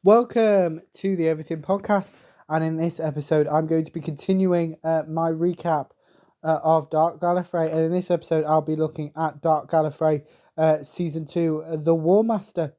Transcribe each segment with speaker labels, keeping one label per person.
Speaker 1: Welcome to the Everything Podcast, and in this episode, I'm going to be continuing my recap of Dark Gallifrey. And in this episode, I'll be looking at Dark Gallifrey Season 2, The War Master,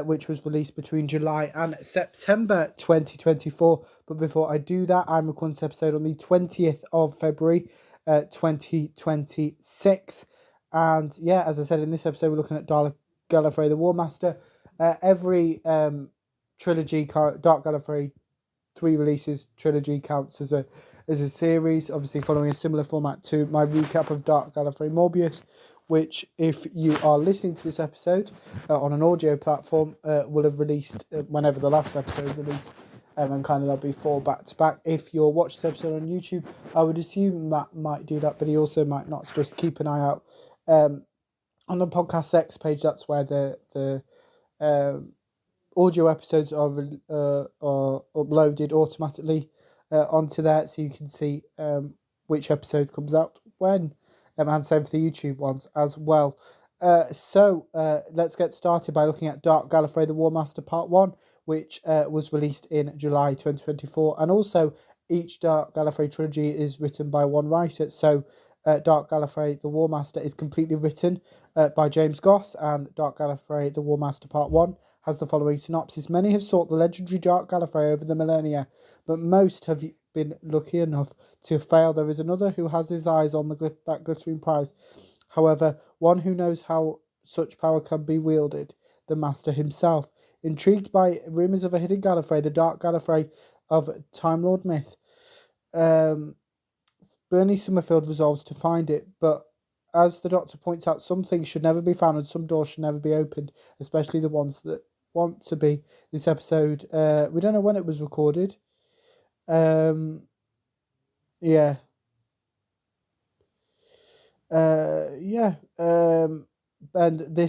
Speaker 1: which was released between July and September 2024. But before I do that, I'm recording this episode on the 20th of February 2026. And yeah, as I said, in this episode, we're looking at Dark Gallifrey, The War Master. Every trilogy, Dark Gallifrey 3 releases trilogy counts as a series, obviously following a similar format to my recap of Dark Gallifrey Morbius, which, if you are listening to this episode on an audio platform, will have released whenever the last episode released, and kind of that'll be 4 back to back. If you're watching this episode on YouTube, I would assume Matt might do that, but he also might not. So just keep an eye out on the Podcast X page. That's where the audio episodes are uploaded automatically onto there, so you can see which episode comes out when, and same for the YouTube ones as well. So let's get started by looking at Dark Gallifrey, The War Master Part 1, which was released in July 2024, and also each Dark Gallifrey trilogy is written by one writer, so Dark Gallifrey, The War Master is completely written by James Goss, and Dark Gallifrey, The War Master Part 1 has the following synopsis. Many have sought the legendary Dark Gallifrey over the millennia, but most have been lucky enough to fail. There is another who has his eyes on that glittering prize. However, one who knows how such power can be wielded, the Master himself. Intrigued by rumours of a hidden Gallifrey, the Dark Gallifrey of Time Lord myth, Bernie Summerfield resolves to find it, but as the Doctor points out, some things should never be found and some doors should never be opened, especially the ones that want to be. This episode, we don't know when it was recorded. And this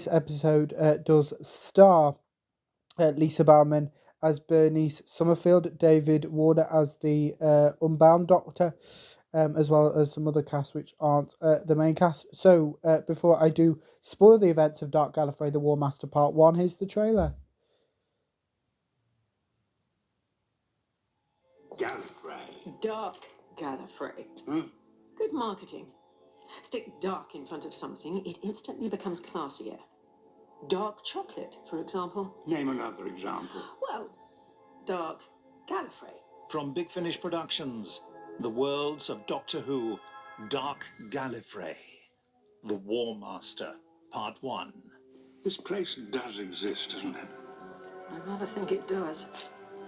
Speaker 1: episode does star Lisa Bowman as Bernice Summerfield, David Warner as the Unbound Doctor, as well as some other cast which aren't the main cast. So before I do spoil the events of Dark Gallifrey, The War Master Part 1, here's the trailer.
Speaker 2: Gallifrey. Dark Gallifrey. Good marketing. Stick dark in front of something, it instantly becomes classier. Dark chocolate, for example.
Speaker 3: Name another example.
Speaker 2: Well, Dark Gallifrey.
Speaker 4: From Big Finish Productions, the worlds of Doctor Who, Dark Gallifrey, The War Master, Part 1.
Speaker 3: This place does exist, doesn't it?
Speaker 2: I rather think it does.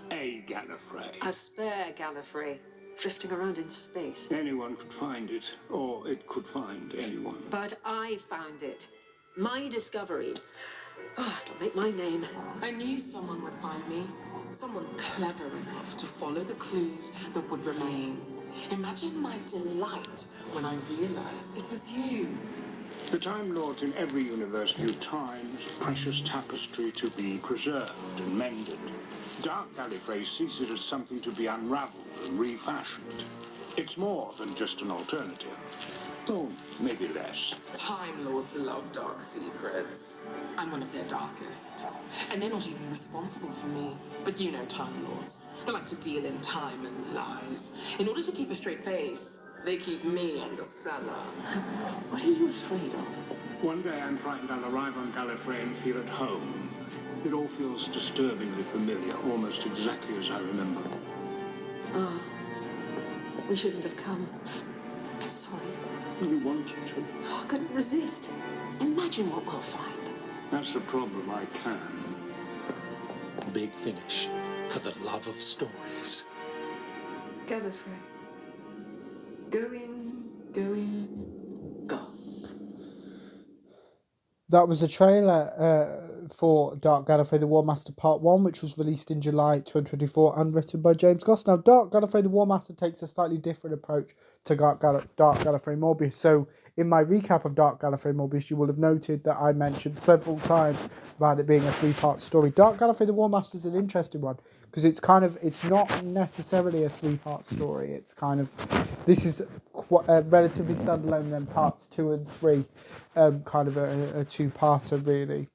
Speaker 3: A Gallifrey.
Speaker 2: A spare Gallifrey, drifting around in space.
Speaker 3: Anyone could find it, or it could find anyone.
Speaker 2: But I found it. My discovery. It'll make my name.
Speaker 5: I knew someone would find me. Someone clever enough to follow the clues that would remain. Imagine my delight when I realized it was you.
Speaker 3: The Time Lords in every universe view time as a precious tapestry to be preserved and mended. Dark Gallifrey sees it as something to be unraveled and refashioned. It's more than just an alternative. Oh, maybe less.
Speaker 5: Time Lords love dark secrets. I'm one of their darkest. And they're not even responsible for me. But you know Time Lords. They like to deal in time and lies. In order to keep a straight face, they keep me in the cellar.
Speaker 2: What are you afraid of?
Speaker 3: One day I'm frightened I'll arrive on Gallifrey and feel at home. It all feels disturbingly familiar, almost exactly as I remember.
Speaker 2: We shouldn't have come. Sorry.
Speaker 3: You wanted to.
Speaker 2: I couldn't resist. Imagine what we'll find.
Speaker 3: That's the problem, I can.
Speaker 4: Big Finish, for the love of stories.
Speaker 2: Gallifrey. Go in, go.
Speaker 1: That was the trailer for Dark Gallifrey, The War Master Part 1, which was released in July 2024 and written by James Goss. Now, Dark Gallifrey, The War Master takes a slightly different approach to Dark Gallifrey Morbius. So, in my recap of Dark Gallifrey Morbius, you will have noted that I mentioned several times about it being a 3-part story. Dark Gallifrey, The War Master is an interesting one because it's not necessarily a 3-part story. It's this is relatively standalone, then parts 2 and 3, kind of a 2-parter really.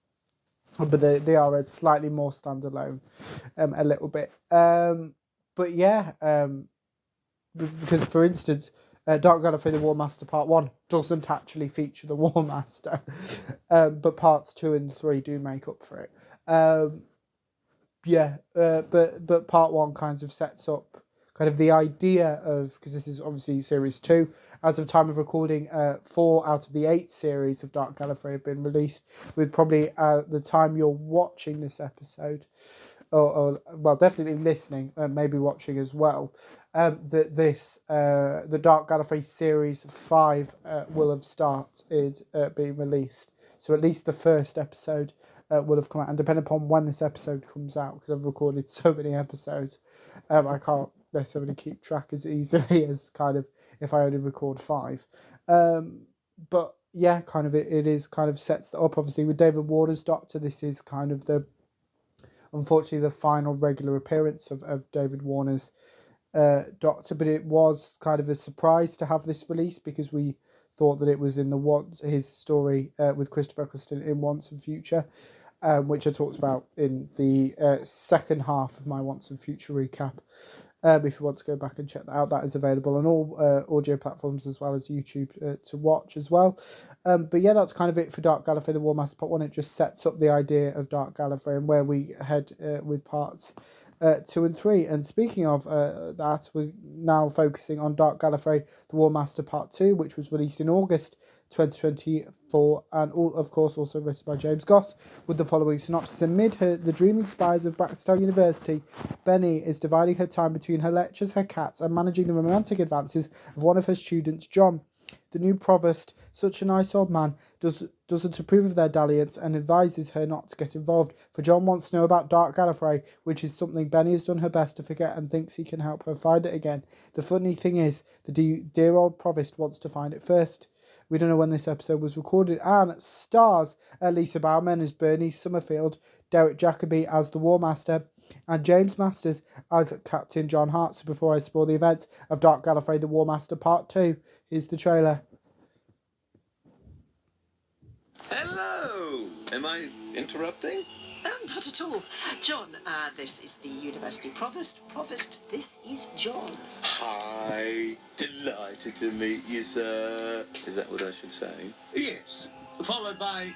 Speaker 1: but they are a slightly more standalone, a little bit. But yeah, because for instance, Dark Gallifrey the War Master Part 1 doesn't actually feature the War Master, but Parts 2 and 3 do make up for it. But Part 1 kind of sets up kind of the idea of, because this is obviously Series 2, as of time of recording, 4 out of the 8 series of Dark Gallifrey have been released, with probably the time you're watching this episode, or well, definitely listening, maybe watching as well, the Dark Gallifrey Series 5 will have started being released. So at least the first episode will have come out, and depending upon when this episode comes out, because I've recorded so many episodes, I can't necessarily keep track as easily as kind of if I only record 5. But yeah, kind of it is kind of sets that up. Obviously with David Warner's Doctor, this is kind of unfortunately the final regular appearance of David Warner's Doctor, but it was kind of a surprise to have this release, because we thought that it was in his story with Christopher Eccleston in Once and Future, which I talked about in the second half of my Once and Future recap. If you want to go back and check that out, that is available on all audio platforms as well as YouTube to watch as well. But yeah, that's kind of it for Dark Gallifrey, the War Master Part 1. It just sets up the idea of Dark Gallifrey and where we head with parts 2 and 3. And speaking of that, we're now focusing on Dark Gallifrey, the War Master Part 2, which was released in August 2024, and of course also written by James Goss, with the following synopsis. Amid the dreaming spires of Braxton University, Benny is dividing her time between her lectures, her cats, and managing the romantic advances of one of her students, John. The new provost, such a nice old man, doesn't approve of their dalliance and advises her not to get involved, for John wants to know about Dark Gallifrey, which is something Benny has done her best to forget and thinks he can help her find it again. The funny thing is, the dear old provost wants to find it first. We don't know when this episode was recorded, and it stars Lisa Bowman as Bernice Summerfield, Derek Jacobi as the War Master, and James Masters as Captain John Hart. So before I spoil the events of Dark Gallifrey, the War Master Part 2, here's the trailer.
Speaker 6: Hello! Am I interrupting?
Speaker 2: Not at all. John, this is the University Provost. Provost, this is John.
Speaker 6: Hi. Delighted to meet you, sir. Is that what I should say?
Speaker 3: Yes, followed by,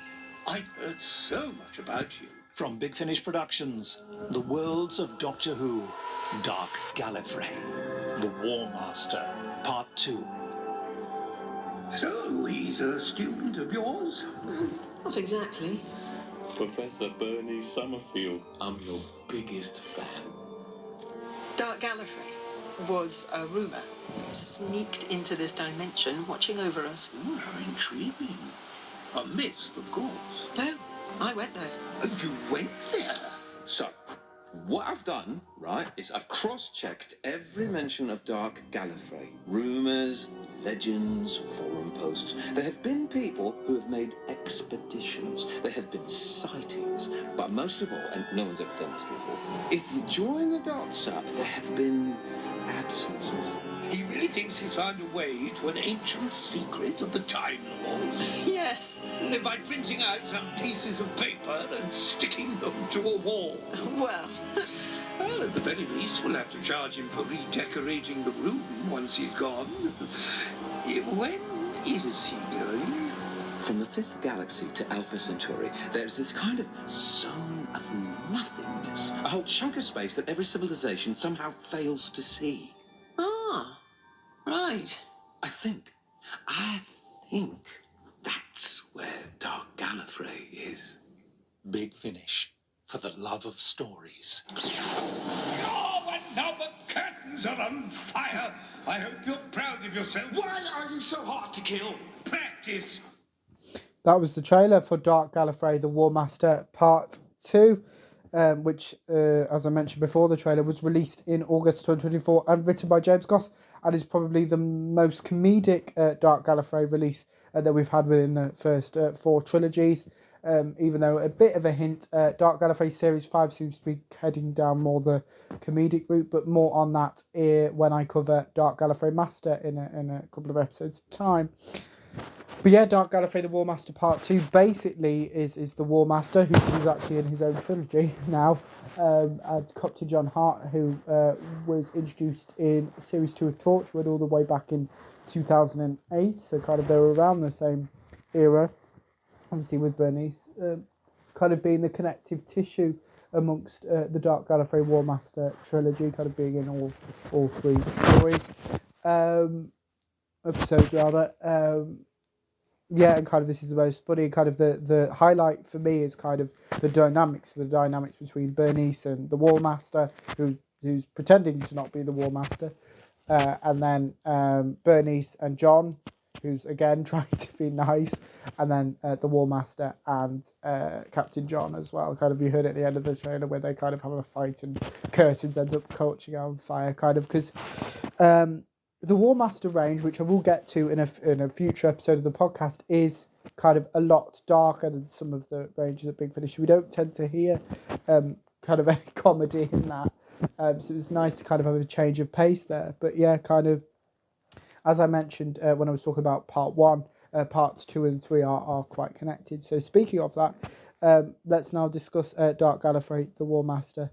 Speaker 3: I've heard so much about you.
Speaker 4: From Big Finish Productions, the worlds of Doctor Who, Dark Gallifrey, the War Master, Part 2.
Speaker 3: So, he's a student of yours?
Speaker 2: Not exactly.
Speaker 6: Professor Bernie Summerfield, I'm your biggest fan.
Speaker 2: Dark Gallifrey was a rumour sneaked into this dimension, watching over us.
Speaker 3: Oh, how intriguing. A myth, of course.
Speaker 2: No, I went there.
Speaker 3: Oh, you went there?
Speaker 6: So, what I've done, right, is I've cross-checked every mention of Dark Gallifrey. Rumours, legends, forum posts. There have been people who have made expeditions. There have been sightings. But most of all, and no one's ever done this before, if you join the dots up, there have been absences.
Speaker 3: He really thinks he's found a way to an ancient secret of the Time Lords?
Speaker 2: Yes.
Speaker 3: By printing out some pieces of paper and sticking them to a wall.
Speaker 2: Well,
Speaker 3: Well, at the very least, we'll have to charge him for redecorating the room once he's gone. When is he going?
Speaker 6: From the 5th galaxy to Alpha Centauri, there's this kind of zone of nothingness. A whole chunk of space that every civilization somehow fails to see.
Speaker 2: right.
Speaker 6: I think that's where Dark Gallifrey is.
Speaker 4: Big Finish, for the love of stories.
Speaker 3: Oh, and now the curtains are on fire. I hope you're proud of yourself.
Speaker 6: Why are you so hard to kill?
Speaker 3: Practice.
Speaker 1: That was the trailer for Dark Gallifrey, the War Master Part 2, which, as I mentioned before, the trailer was released in August 2024 and written by James Goss, and is probably the most comedic Dark Gallifrey release that we've had within the first 4 trilogies. Even though a bit of a hint, Dark Gallifrey Series 5 seems to be heading down more the comedic route, but more on that when I cover Dark Gallifrey Master in a couple of episodes' time. But yeah, Dark Gallifrey, the War Master Part 2 basically is the War Master, who's actually in his own trilogy now. And Captain John Hart, who was introduced in Series 2 of Torchwood all the way back in 2008. So kind of they were around the same era, obviously with Bernice, kind of being the connective tissue amongst the Dark Gallifrey War Master trilogy, kind of being in all three stories. Episodes rather. Yeah, and kind of this is the most funny, kind of the highlight for me is kind of the dynamics between Bernice and the War Master, who's pretending to not be the War Master, and then Bernice and John, who's again trying to be nice, and then the War Master and Captain John as well. Kind of you heard at the end of the trailer where they kind of have a fight and curtains end up catching on fire, kind of because. The War Master range, which I will get to in a future episode of the podcast, is kind of a lot darker than some of the ranges at Big Finish. We don't tend to hear kind of any comedy in that. So it was nice to kind of have a change of pace there. But yeah, kind of, as I mentioned when I was talking about part 1, parts 2 and 3 are quite connected. So speaking of that, let's now discuss Dark Gallifrey, the War Master,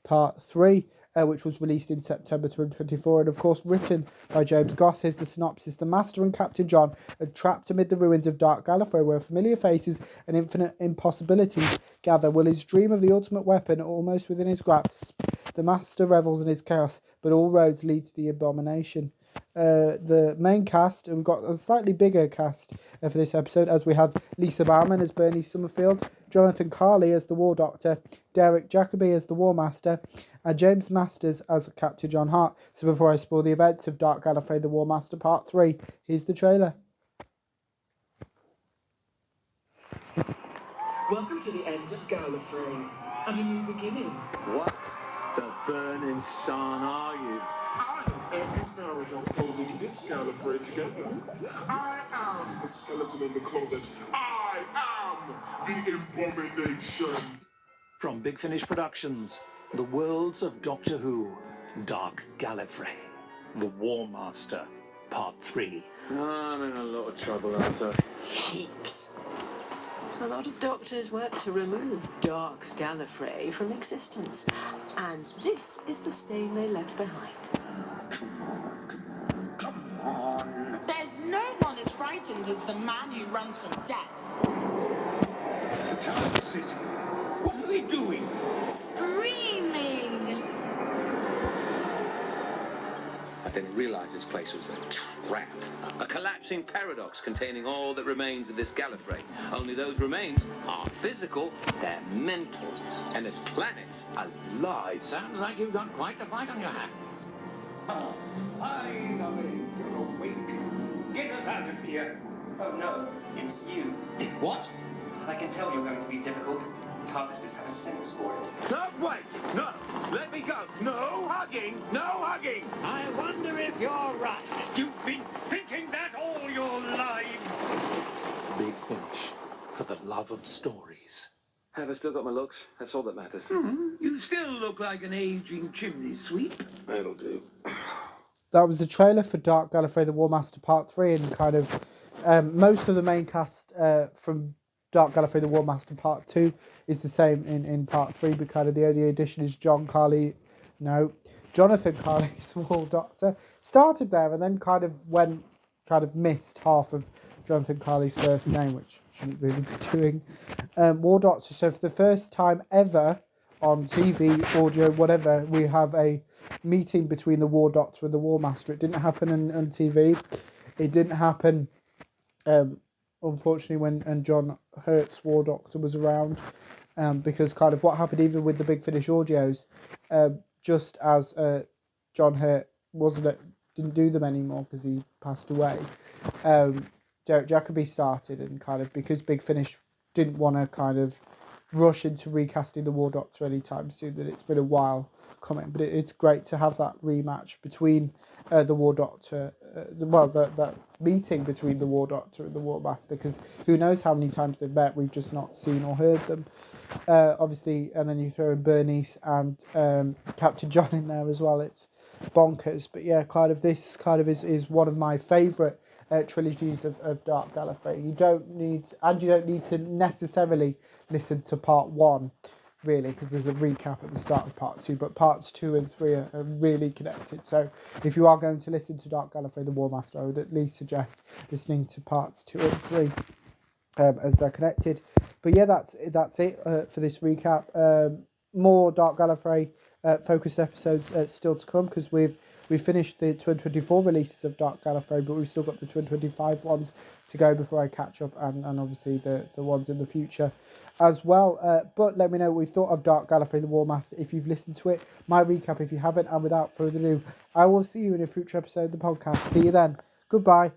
Speaker 1: part 3. Which was released in September 2024, and of course written by James Goss. Here's the synopsis. The Master and Captain John are trapped amid the ruins of Dark Gallifrey, where familiar faces and infinite impossibilities gather. Will his dream of the ultimate weapon almost within his grasp? The Master revels in his chaos, but all roads lead to the abomination. The main cast, and we've got a slightly bigger cast for this episode, as we have Lisa Bauman as Bernice Summerfield, Jonathan Carley as the War Doctor, Derek Jacobi as the War Master, and James Masters as Captain John Hart. So before I spoil the events of Dark Gallifrey, the War Master Part 3, here's the trailer.
Speaker 5: Welcome to the end of Gallifrey and a new beginning.
Speaker 6: What the burning sun are you?
Speaker 7: I am every paradox holding this Gallifrey together. I am the skeleton in the closet. I am the abomination.
Speaker 4: From Big Finish Productions, the worlds of Doctor Who, Dark Gallifrey, the War Master, Part 3.
Speaker 6: I'm in a lot of trouble, aren't I?
Speaker 2: Heaps. A lot of doctors work to remove Dark Gallifrey from existence, and this is the stain they left behind.
Speaker 7: Come on.
Speaker 8: There's no one as frightened as the man who runs from death.
Speaker 3: The TARDIS is... What are they doing?
Speaker 8: Screaming!
Speaker 6: I didn't realise this place was a trap. A collapsing paradox containing all that remains of this Gallifrey. Only those remains aren't physical, they're mental. And this planet's alive.
Speaker 9: Sounds like you've got quite a fight on your hands.
Speaker 3: Oh, finally, you're awake. Get us out of here.
Speaker 10: Oh no, it's you.
Speaker 9: What?
Speaker 10: I can tell you're going to be difficult. TARDISes have a sense for it.
Speaker 3: No, wait! No! Let me go! No hugging! No hugging!
Speaker 9: I wonder if you're right.
Speaker 3: You've been thinking that all your lives!
Speaker 4: Big Finish, for the love of stories.
Speaker 6: Have I still got my looks? That's all that matters.
Speaker 9: You still look like an aging chimney sweep.
Speaker 3: That'll do.
Speaker 1: That was the trailer for Dark Gallifrey, the War Master Part 3, and kind of most of the main cast from Dark Gallifrey, the War Master Part 2 is the same in Part 3, but kind of the only addition is Jonathan Carley as War Doctor. Started there and then kind of missed half of Jonathan Carley's first name, which shouldn't really be doing. War Doctor, so for the first time ever on TV, audio, whatever, we have a meeting between the War Doctor and the War Master. It didn't happen on TV. It didn't happen, unfortunately, when John Hurt's War Doctor was around, because kind of what happened even with the Big Finish audios, just as John Hurt didn't do them anymore because he passed away, Derek Jacobi started, and kind of because Big Finish didn't want to kind of rush into recasting the War Doctor anytime soon, that it's been a while coming, but it's great to have that rematch between the War Doctor, that meeting between the War Doctor and the War Master, because who knows how many times they've met, we've just not seen or heard them. Obviously, and then you throw in Bernice and Captain John in there as well, it's bonkers. But yeah, kind of this kind of is one of my favourite trilogies of Dark Gallifrey. You don't need to necessarily listen to part 1, really, because there's a recap at the start of part 2, but parts 2 and 3 are really connected. So if you are going to listen to Dark Gallifrey the War Master, I would at least suggest listening to parts 2 and 3 as they're connected. But yeah, that's it for this recap. More Dark Gallifrey focused episodes still to come, because we've finished the 2024 releases of Dark Gallifrey, but we've still got the 2025 ones to go before I catch up, and obviously the ones in the future as well. But let me know what you thought of Dark Gallifrey the War Master if you've listened to it, my recap if you haven't, and without further ado, I will see you in a future episode of the podcast. See you then. Goodbye.